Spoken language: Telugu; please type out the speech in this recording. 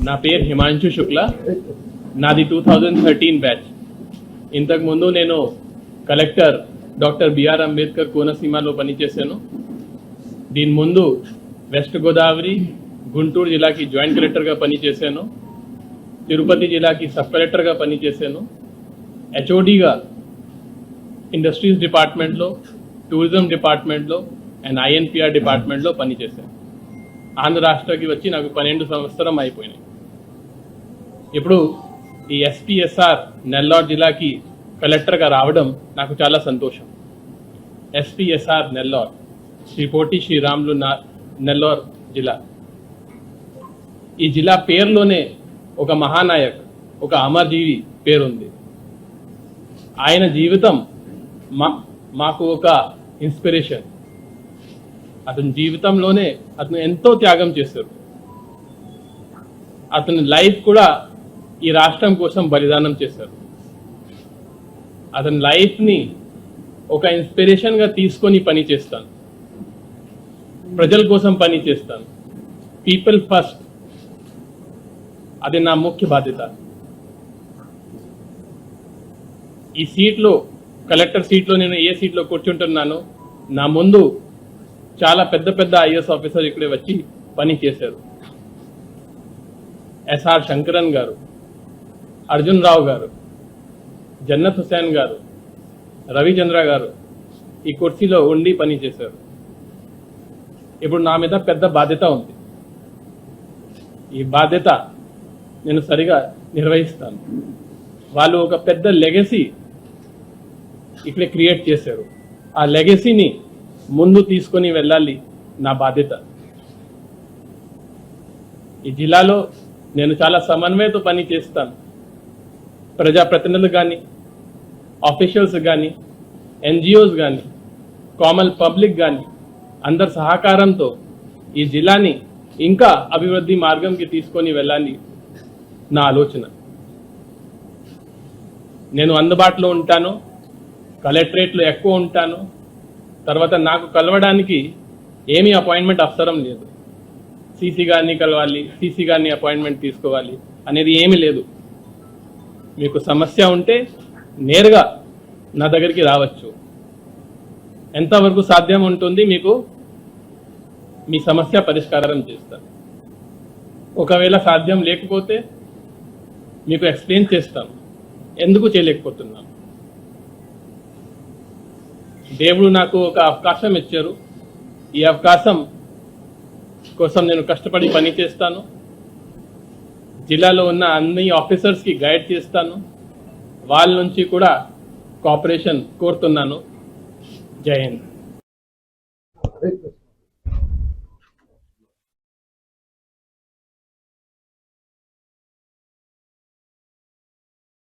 నా పేరు హిమాంశు శుక్లా. నాది 2013 బ్యాచ్. ఇంతకు ముందు నేను కలెక్టర్ డాక్టర్ బిఆర్ అంబేద్కర్ కోనసీమలో పనిచేశాను. దీని ముందు వెస్ట్ గోదావరి గుంటూరు జిల్లాకి జాయింట్ కలెక్టర్గా పనిచేశాను. తిరుపతి జిల్లాకి సబ్ కలెక్టర్గా పనిచేశాను. హెచ్ఓడిగా ఇండస్ట్రీస్ డిపార్ట్మెంట్లో, టూరిజం డిపార్ట్మెంట్లో అండ్ ఐఎన్పిఆర్ డిపార్ట్మెంట్లో పనిచేశాను. ఆంధ్ర రాష్ట్రానికి వచ్చి నాకు 12 సంవత్సరం అయిపోయినాయి. ఇప్పుడు ఈ ఎస్పీఎస్ఆర్ నెల్లూరు జిల్లాకి కలెక్టర్గా రావడం నాకు చాలా సంతోషం. ఎస్పీఎస్ఆర్ నెల్లూరు, శ్రీ పొట్టి శ్రీరాములు నెల్లూరు జిల్లా. ఈ జిల్లా పేరులోనే ఒక మహానాయక్, ఒక అమరజీవి పేరుంది. ఆయన జీవితం మాకు ఒక ఇన్స్పిరేషన్. అతని జీవితంలోనే అతను ఎంతో త్యాగం చేశారు. అతని లైఫ్ కూడా ఈ రాష్ట్రం కోసం బలిదానం చేశారు. అతని లైఫ్ని ఒక ఇన్స్పిరేషన్గా తీసుకొని పని చేస్తాను. ప్రజల కోసం పని చేస్తాను. పీపుల్ ఫస్ట్, అది నా ముఖ్య బాధ్యత. ఈ సీట్లో, కలెక్టర్ సీట్లో నేను ఏ సీట్లో కూర్చుంటున్నానో, నా ముందు చాలా పెద్ద పెద్ద ఐఏఎస్ ఆఫీసర్ ఇక్కడే వచ్చి పని చేశారు. ఎస్ఆర్ శంకరన్ గారు, అర్జున్ రావు గారు, జన్నత్ హుసేన్ గారు, రవిచంద్ర గారు ఈ కుర్చీలో ఉండి పని చేశారు. ఇప్పుడు నా మీద పెద్ద బాధ్యత ఉంది. ఈ బాధ్యత నేను సరిగా నిర్వహిస్తాను. వాళ్ళు ఒక పెద్ద లెగసీ ఇక్కడ క్రియేట్ చేశారు. ఆ లెగసీని ముందు తీసుకొని వెళ్ళాలి నా బాధ్యత. ఈ జిల్లాలో నేను చాలా సమన్వయంతో పని చేస్తాను. ప్రజాప్రతినిధులు కానీ, ఆఫీషియల్స్ కానీ, ఎన్జిఓస్ కానీ, కామన్ పబ్లిక్ కానీ అందరి సహకారంతో ఈ జిల్లాని ఇంకా అభివృద్ధి మార్గంకి తీసుకొని వెళ్ళాలి నా ఆలోచన. నేను అందుబాటులో ఉంటాను, కలెక్టరేట్లో ఎక్కువ ఉంటాను. తర్వాత నాకు కలవడానికి ఏమీ అపాయింట్మెంట్ అవసరం లేదు. సీసీ గారిని కలవాలి, సీసీ గారిని అపాయింట్మెంట్ తీసుకోవాలి అనేది ఏమీ లేదు. మీకు సమస్య ఉంటే నేరుగా నా దగ్గరికి రావచ్చు. ఎంతవరకు సాధ్యం ఉంటుంది మీకు మీ సమస్య పరిష్కారం చేస్తాను. ఒకవేళ సాధ్యం లేకపోతే మీకు ఎక్స్ప్లెయిన్ చేస్తాను ఎందుకు చేయలేకపోతున్నాను. దేవుడు నాకు ఒక అవకాశం ఇచ్చారు. ఈ అవకాశం కోసం నేను కష్టపడి పని చేస్తాను. జిల్లాలో ఉన్న అన్ని ఆఫీసర్స్కి గైడ్ చేస్తాను. వాళ్ళ నుంచి కూడా కోఆపరేషన్ కోరుతున్నాను. జై హింద్.